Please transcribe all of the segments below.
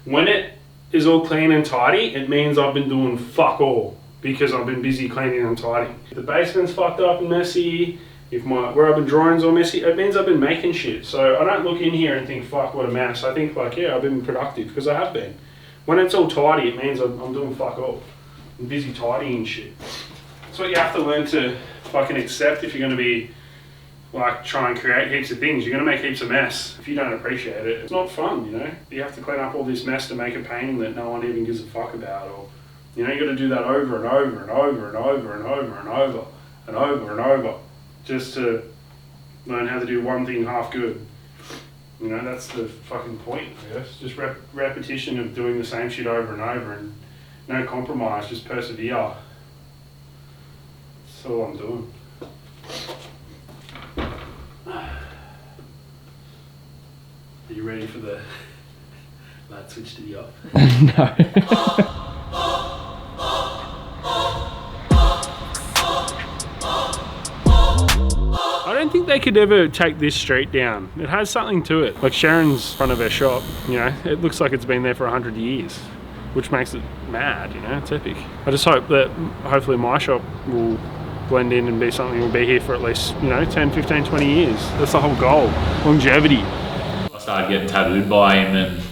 When it is all clean and tidy, it means I've been doing fuck all because I've been busy cleaning and tidying. If the basement's fucked up and messy, if where I've been drawing's all messy, it means I've been making shit. So I don't look in here and think, fuck, what a mess. I think like, yeah, I've been productive, because I have been. When it's all tidy, it means I'm doing fuck all. I'm busy tidying shit. That's what you have to learn to fucking accept if you're going to be like try and create heaps of things. You're going to make heaps of mess. If you don't appreciate it, it's not fun, you know? You have to clean up all this mess to make a painting that no one even gives a fuck about, or you know, you got to do that over and over and over and over and over and over and over and over just to learn how to do one thing half good. You know, that's the fucking point, I guess. Just repetition of doing the same shit over and over, and no compromise, just persevere. That's all I'm doing. Are you ready for the light switch to the off? No. I don't think they could ever take this street down. It has something to it. Like Sharon's front of her shop, you know, it looks like it's been there for 100 years, which makes it mad, you know, it's epic. I just hope that hopefully my shop will blend in and be something that will be here for at least, you know, 10, 15, 20 years. That's the whole goal, longevity. I started getting tattooed by him and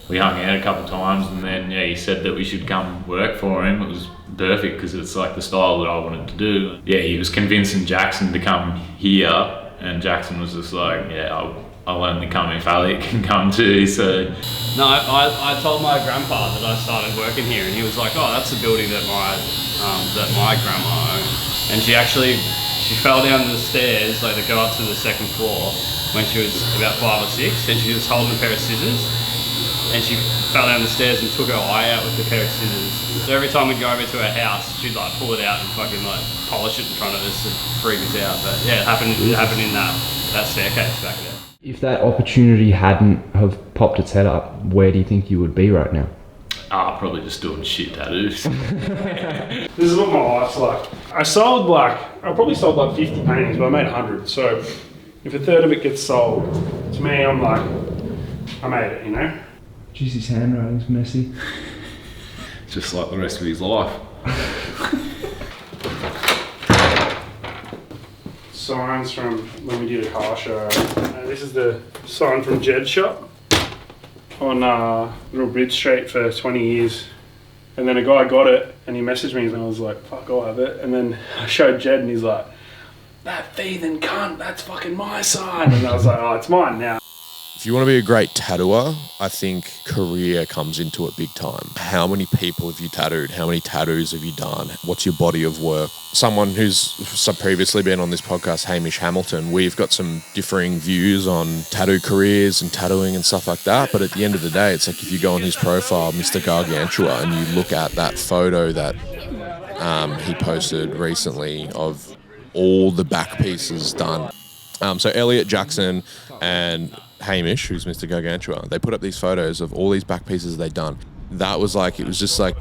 we hung out a couple of times, and then yeah, he said that we should come work for him. It was perfect because it's like the style that I wanted to do. Yeah, he was convincing Jackson to come here, and Jackson was just like, yeah, I'll only come if Elliot can come too. So no, I told my grandpa that I started working here, and he was like, oh, that's the building that my grandma owned. And she fell down the stairs, like to go up to the second floor when she was about 5 or 6, and she was holding a pair of scissors. And she fell down the stairs and took her eye out with the pair of scissors. So every time we'd go over to her house, she'd like pull it out and fucking like polish it in front of us to freak us out. But yeah, it happened in that staircase back there. If that opportunity hadn't have popped its head up, where do you think you would be right now? Probably just doing shit tattoos. This is what my life's like. I probably sold like 50 paintings, but I made 100. So if a third of it gets sold, to me, I'm like, I made it, you know? Jeez, his handwriting's messy. Just like the rest of his life. Signs from when we did a car show. This is the sign from Jed's shop on Little Bridge Street for 20 years. And then a guy got it and he messaged me and I was like, fuck, I'll have it. And then I showed Jed and he's like, that thieving cunt, that's fucking my sign. And I was like, oh, it's mine now. If you want to be a great tattooer, I think career comes into it big time. How many people have you tattooed? How many tattoos have you done? What's your body of work? Someone who's previously been on this podcast, Hamish Hamilton, we've got some differing views on tattoo careers and tattooing and stuff like that. But at the end of the day, it's like if you go on his profile, Mr. Gargantua, and you look at that photo that he posted recently of all the back pieces done. So Elliot, Jackson, and Hamish, who's Mr. Gargantua, they put up these photos of all these back pieces they'd done. That was like, it was just like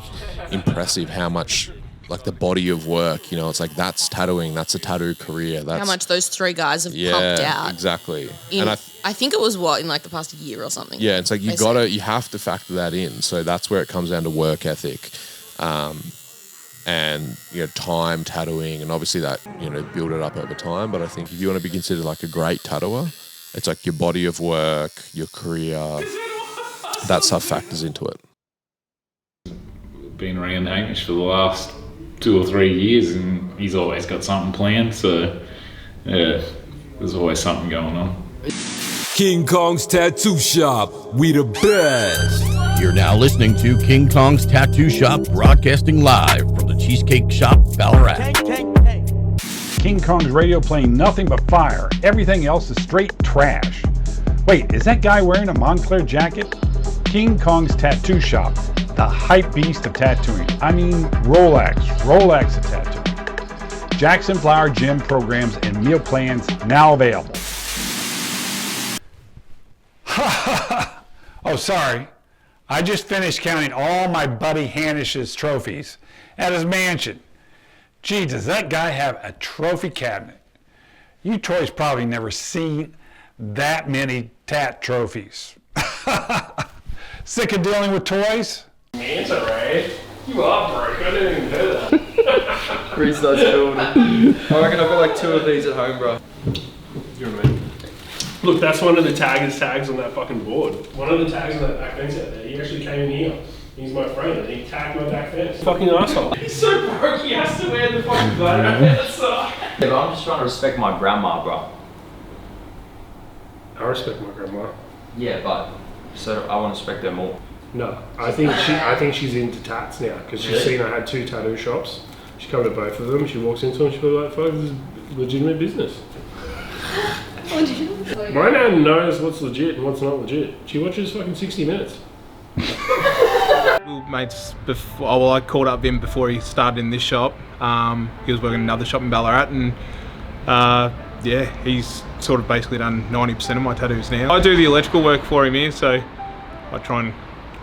impressive how much, like the body of work, you know, it's like that's tattooing, that's a tattoo career. That's how much those three guys have pumped out. Exactly. And I think it was in like the past year or something. Yeah, it's like you have to factor that in. So that's where it comes down to work ethic. And, you know, time tattooing, and obviously that, you know, build it up over time. But I think if you want to be considered like a great tattooer, it's like your body of work, your career, that stuff factors into it. Been around Hamish for the last 2 or 3 years and he's always got something planned, so yeah, there's always something going on. King Kong's Tattoo Shop, we the best. You're now listening to King Kong's Tattoo Shop, broadcasting live from the Cheesecake Shop, Ballarat. King Kong's radio playing nothing but fire. Everything else is straight trash. Wait, is that guy wearing a Montclair jacket? King Kong's Tattoo Shop, the hype beast of tattooing. I mean, Rolex of tattooing. Jackson Flower Gym programs and meal plans now available. Oh, sorry. I just finished counting all my buddy Hanish's trophies at his mansion. Gee, does that guy have a trophy cabinet? You Troy's probably never seen that many tat trophies. Sick of dealing with toys? Answer, Ray. You are broke. I didn't even know that. Reid's not building. I reckon I've got like 2 of these at home, bro. You're a man. Look, that's one of the tags on that fucking board. One of the tags on that back fence out there. He actually came in here. He's my friend and he tagged my back fence. Fucking asshole. He's so broke he has to wear the fucking bloody fence. Yeah, but I'm just trying to respect my grandma, bro. I respect my grandma. Yeah, but so I want to respect her more. No, I think she's into tats now because she's seen I had 2 tattoo shops. She come to both of them. She walks into them. She's like, "Fuck, this is legitimate business." My nan knows what's legit and what's not legit. She watches fucking 60 Minutes. We were mates before. Well, I called up him before he started in this shop. He was working in another shop in Ballarat, and yeah, he's sort of basically done 90% of my tattoos now. I do the electrical work for him here, so I try and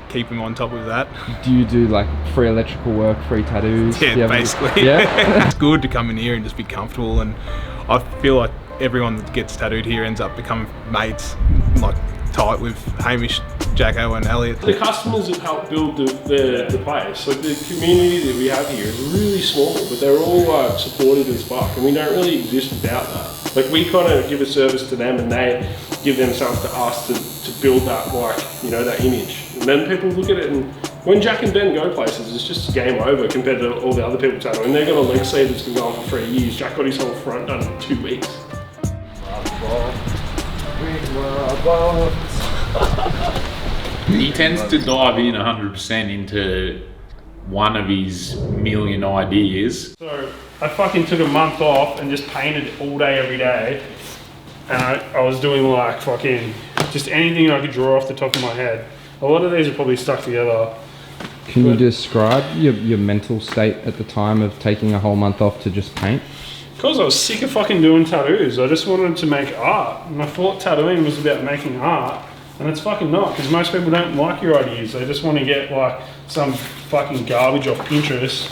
keep him on top of that. Do you do like free electrical work, free tattoos? Yeah, basically. Yeah. It's good to come in here and just be comfortable, and I feel like everyone that gets tattooed here ends up becoming mates, like tight with Hamish, Jacko and Elliot. The customers have helped build the place. Like the community that we have here is really small, but they're all supportive as fuck, and we don't really exist without that. Like we kind of give a service to them and they give themselves to us to build that, like, you know, that image. And then people look at it, and when Jack and Ben go places, it's just game over compared to all the other people tattooing. They've got a leg sleeve that's been going for 3 years. Jack got his whole front done in 2 weeks. He tends to dive in 100% into one of his million ideas. So I fucking took a month off and just painted all day, every day. And I was doing like fucking just anything I could draw off the top of my head. A lot of these are probably stuck together. Can you describe your mental state at the time of taking a whole month off to just paint? Because I was sick of fucking doing tattoos. I just wanted to make art. And I thought tattooing was about making art. And it's fucking not, because most people don't like your ideas. They just want to get like some fucking garbage off Pinterest.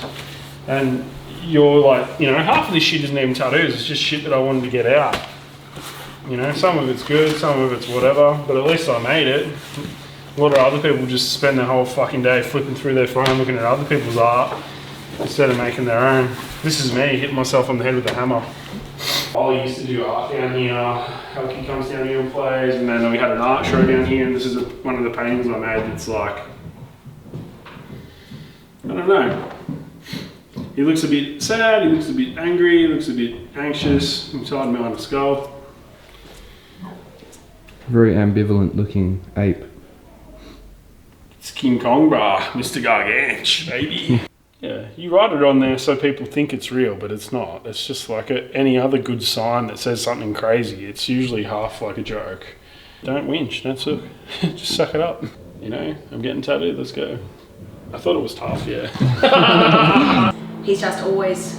And you're like, you know, half of this shit isn't even tattoos. It's just shit that I wanted to get out. You know, some of it's good, some of it's whatever. But at least I made it. A lot of other people just spend their whole fucking day flipping through their phone looking at other people's art instead of making their own. This is me hitting myself on the head with a hammer. Ollie used to do art down here. Helki comes down here and plays, and then we had an art show down here, and this is one of the paintings I made that's like, I don't know. He looks a bit sad, he looks a bit angry, he looks a bit anxious, inside behind the skull. Very ambivalent looking ape. It's King Kong, brah. Mr. Garganch, baby. Yeah, you write it on there so people think it's real, but it's not. It's just like any other good sign that says something crazy. It's usually half like a joke. Don't whinge, don't suck. Just suck it up. You know, I'm getting tattooed, let's go. I thought it was tough, yeah. He's just always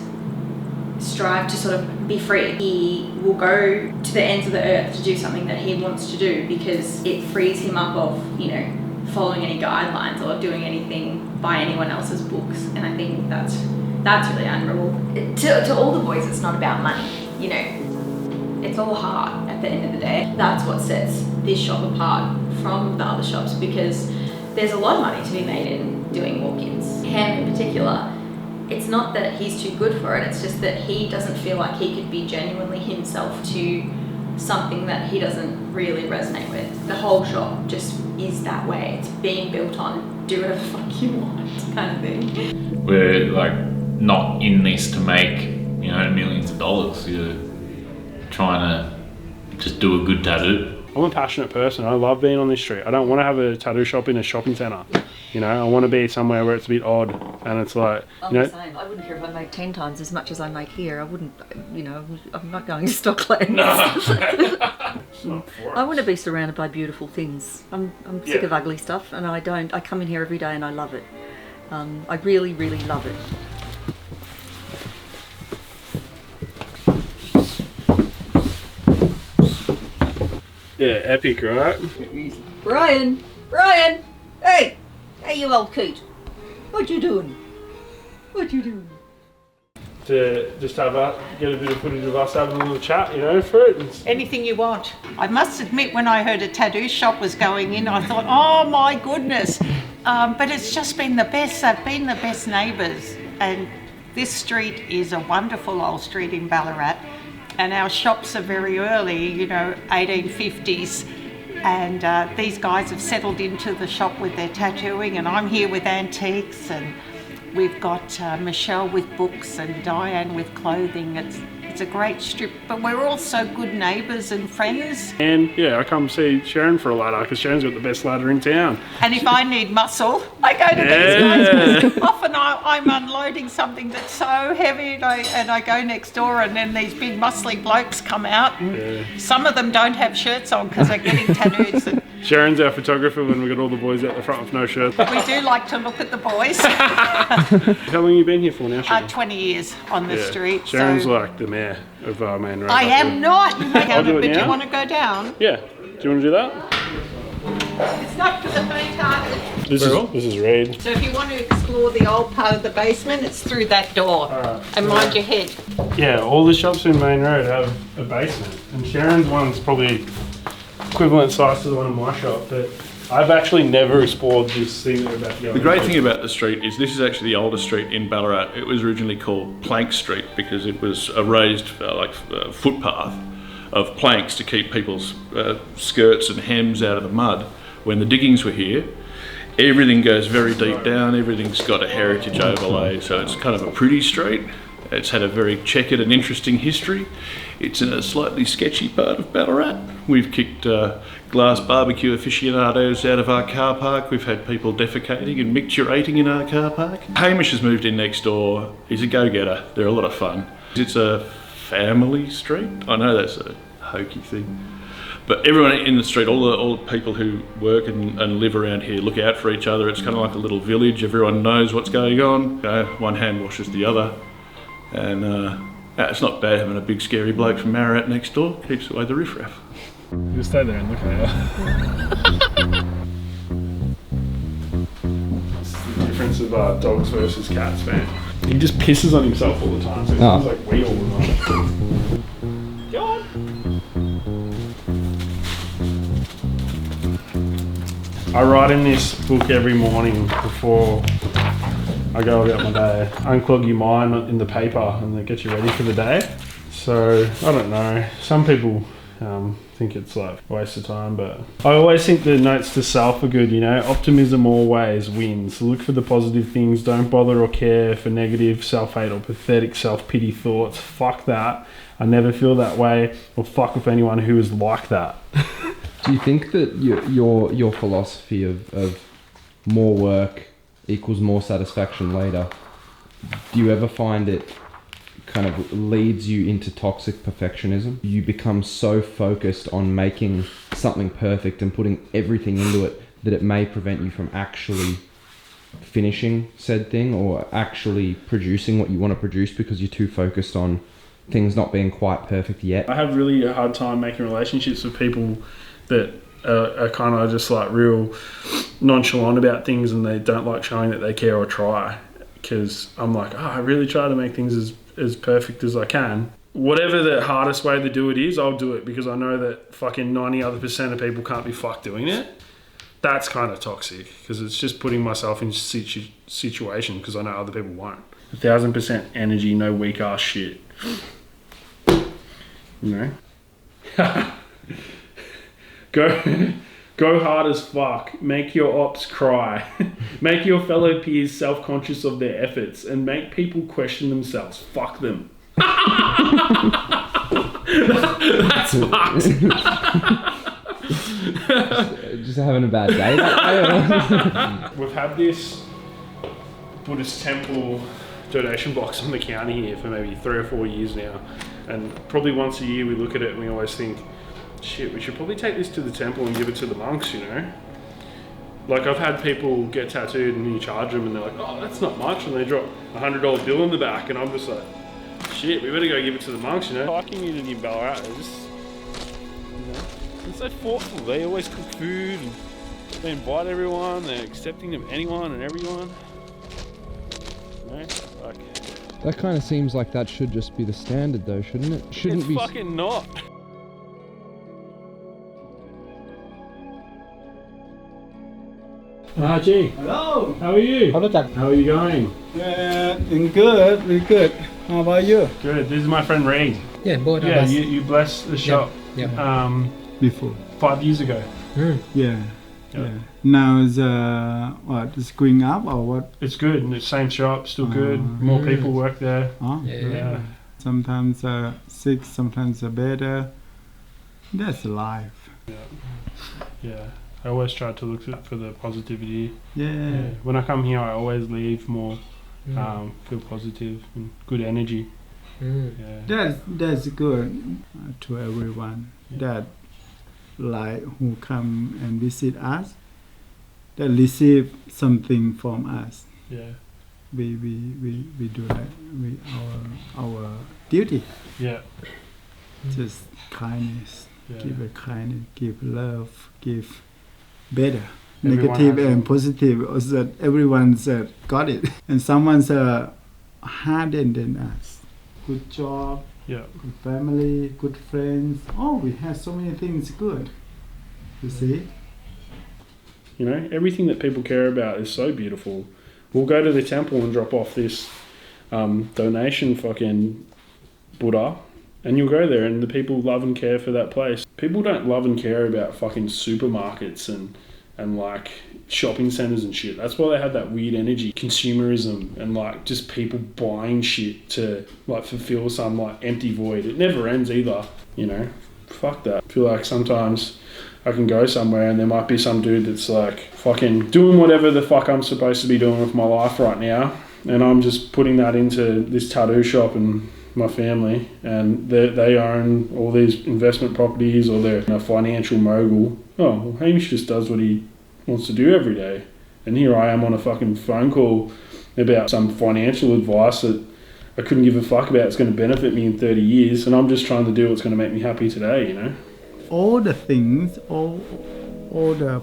strived to sort of be free. He will go to the ends of the earth to do something that he wants to do because it frees him up of, you know, following any guidelines or doing anything by anyone else's books, and I think that's really admirable. To all the boys, it's not about money, you know. It's all heart at the end of the day. That's what sets this shop apart from the other shops, because there's a lot of money to be made in doing walk-ins. Him in particular, it's not that he's too good for it, it's just that he doesn't feel like he could be genuinely himself to something that he doesn't really resonate with. The whole shop just is that way. It's being built on do whatever the fuck you want kind of thing. We're like not in this to make, you know, millions of dollars. You're trying to just do a good tattoo. I'm a passionate person. I love being on this street. I don't want to have a tattoo shop in a shopping centre. You know, I want to be somewhere where it's a bit odd, and it's like, I'm the same. I wouldn't care if I made 10 times as much as I make here. I wouldn't, you know, I'm not going to Stockland. No. I want to be surrounded by beautiful things. I'm sick of ugly stuff, and I come in here every day and I love it. I really, really love it. yeah, epic, right? Brian! Hey, you old coot. What you doing? to just get a bit of footage of us having a little chat, you know, for it. Anything you want. I must admit, when I heard a tattoo shop was going in, I thought, oh my goodness. But it's just been the best. They've been the best neighbours. And this street is a wonderful old street in Ballarat. And our shops are very early, you know, 1850s. And these guys have settled into the shop with their tattooing, and I'm here with antiques, and we've got Michelle with books and Diane with clothing. It's a great strip, but we're also good neighbours and friends. And yeah, I come see Sharon for a ladder because Sharon's got the best ladder in town. And if I need muscle, I go to these guys. Often I'm unloading something that's so heavy, and I go next door, and then these big muscly blokes come out, and some of them don't have shirts on because they're getting tattoos. And Sharon's our photographer when we got all the boys out the front with no shirts. we do like to look at the boys. How long have you been here for now, Sharon? 20 years on the street. Sharon's so like the mayor of our main road. I am not. I'll do it But now. you want to go down? Yeah. Do you want to do that? It's not for the faint-hearted. This is Reid. So if you want to explore the old part of the basement, it's through that door. And mind your head. Yeah, all the shops in Main Road have a basement, and Sharon's one's probably equivalent size to the one in my shop, but I've actually never explored this thing that we're about to go. The great thing about the street is this is actually the oldest street in Ballarat. It was originally called Plank Street because it was a raised footpath of planks to keep people's skirts and hems out of the mud. When the diggings were here, everything goes very deep down, everything's got a heritage overlay, so it's kind of a pretty street. It's had a very checkered and interesting history. It's in a slightly sketchy part of Ballarat. We've kicked glass barbecue aficionados out of our car park. We've had people defecating and micturating in our car park. Hamish has moved in next door. He's a go-getter. They're a lot of fun. It's a family street. I know that's a hokey thing. But everyone in the street, all the people who work and live around here look out for each other. It's kind of like a little village. Everyone knows what's going on. You know, one hand washes the other. And it's not bad having a big scary bloke from Ballarat next door. Keeps away the riffraff. Just stay there and look at it. It's the difference of dogs versus cats, man. He just pisses on himself all the time, so it sounds like we all the time. Go on. I write in this book every morning before I go about my day. Unclog your mind in the paper and it gets you ready for the day. So, I don't know. Some people think it's like a waste of time, but I always think the notes to self are good, you know. Optimism always wins. Look for the positive things. Don't bother or care for negative self-hate or pathetic self-pity thoughts. Fuck that. I never feel that way, or fuck with anyone who is like that. Do you think that your philosophy of more work equals more satisfaction later, do you ever find it kind of leads you into toxic perfectionism? You become so focused on making something perfect and putting everything into it that it may prevent you from actually finishing said thing or actually producing what you want to produce because you're too focused on things not being quite perfect yet. I have really a hard time making relationships with people that are kind of just like real nonchalant about things and they don't like showing that they care or try, because I'm like, I really try to make things as perfect as I can. Whatever the hardest way to do it is, I'll do it because I know that fucking 90% of people can't be fucked doing it. That's kind of toxic because it's just putting myself in situation because I know other people won't. 1000% energy, no weak ass shit. You know? Go hard as fuck. Make your ops cry. Make your fellow peers self-conscious of their efforts and make people question themselves. Fuck them. That's fucked. Just having a bad day that day? We've had this Buddhist temple donation box on the counter here for maybe 3 or 4 years now, and probably once a year we look at it and we always think, shit, we should probably take this to the temple and give it to the monks, you know? Like, I've had people get tattooed and you charge them and they're like, oh, that's not much, and they drop a $100 bill in the back, and I'm just like, shit, we better go give it to the monks, you know? The community in Ballarat, they're just, you know, they're so thoughtful. They always cook food and they invite everyone, they're accepting of anyone and everyone. You know, like, That kind of seems like that should just be the standard though, shouldn't it? Shouldn't It's be. fucking not. Archie. Hello. How are you? Hello, Jack. How are you going? Good, very good. How about you? Good. This is my friend Reid. Yeah, both of Yeah, us. you blessed the shop. Yeah. Before. 5 years ago. Yeah. Now is what is going up or what? It's good. And the same shop, still good. More people work there. Oh, Yeah. Sometimes sick, sometimes better. That's life. Yeah. I always try to look for the positivity. Yeah. When I come here, I always leave more, feel positive and good energy. Yeah. That's good to everyone. That like who come and visit us, that receive something from us. Yeah. We do that. Our duty. Yeah. Just kindness. Yeah. Give a kindness. Give love. Give better. Everyone Negative has and positive. Also, that everyone's got it, and someone's harder than us. Good job. Yeah. Good family. Good friends. Oh, we have so many things good. You see. You know, everything that people care about is so beautiful. We'll go to the temple and drop off this donation fucking Buddha, and you'll go there and the people love and care for that place. People don't love and care about fucking supermarkets and like shopping centres and shit. That's why they have that weird energy, consumerism, and like just people buying shit to like fulfill some like empty void. It never ends either, you know. Fuck that. I feel like sometimes I can go somewhere and there might be some dude that's like fucking doing whatever the fuck I'm supposed to be doing with my life right now, and I'm just putting that into this tattoo shop and my family, and they own all these investment properties, or they're a financial mogul. Oh, well, Hamish just does what he wants to do every day, and here I am on a fucking phone call about some financial advice that I couldn't give a fuck about. It's going to benefit me in 30 years, and I'm just trying to do what's going to make me happy today, you know. All the things, all the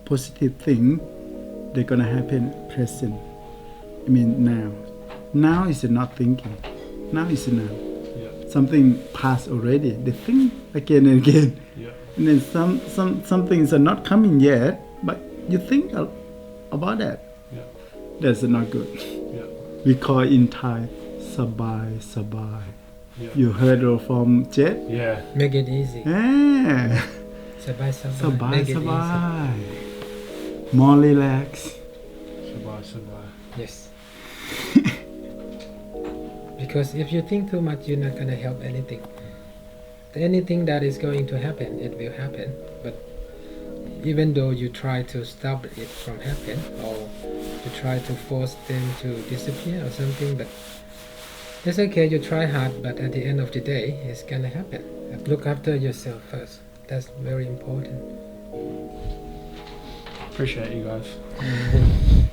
positive things, they're gonna happen present. I mean now. Now is not thinking. Now is now. Yeah. Something passed already. They think again and again. Yeah. And then some things are not coming yet, but you think about that. Yeah. That's not good. Yeah. We call in Thai sabai sabai. Yeah. You heard of from Jet? Yeah. Make it easy. Yeah. Sabai, sabai. Sabai, Make it sabai. More relax. Sabai. Yes. Because if you think too much, you're not going to help anything. Anything that is going to happen, it will happen. But even though you try to stop it from happening, or you try to force them to disappear or something, but it's okay, you try hard, but at the end of the day, it's gonna happen. Look after yourself first. That's very important. Appreciate you guys.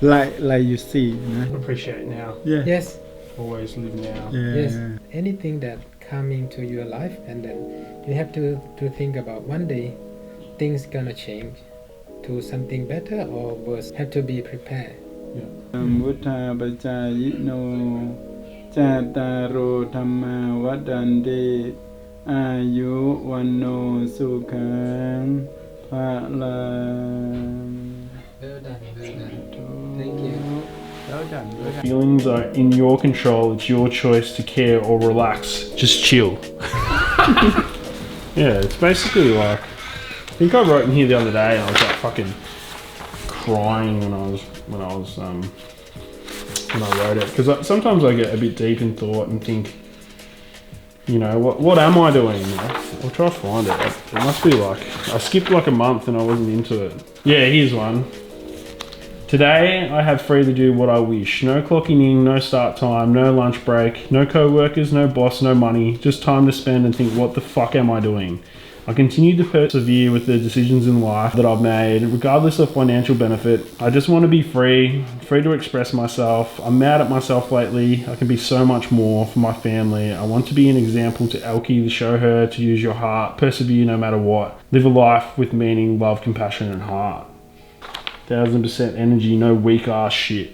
Like you see, you know? Appreciate now. Yeah. Yes. Always live now. Yeah. Yes. Anything that come into your life, and then you have to think about one day things gonna change to something better or worse. Have to be prepared. Buddha Bajayino Chataro Dhamma Vadante Ayu Wano Sukhang Phalang. Well done. Thank you. Well done. Feelings are in your control. It's your choice to care or relax. Just chill. Yeah, it's basically like, I think I wrote in here the other day, and I was like fucking crying when I wrote it, because sometimes I get a bit deep in thought and think, you know, what am I doing? You know? I'll try to find it. It must be like, I skipped like a month and I wasn't into it. Yeah, here's one. Today, I have free to do what I wish. No clocking in, no start time, no lunch break, no co-workers, no boss, no money. Just time to spend and think, what the fuck am I doing? I continue to persevere with the decisions in life that I've made, regardless of financial benefit. I just want to be free to express myself. I'm mad at myself lately. I can be so much more for my family. I want to be an example to Elkie, to show her to use your heart, persevere no matter what. Live a life with meaning, love, compassion, and heart. 1000% energy, no weak ass shit.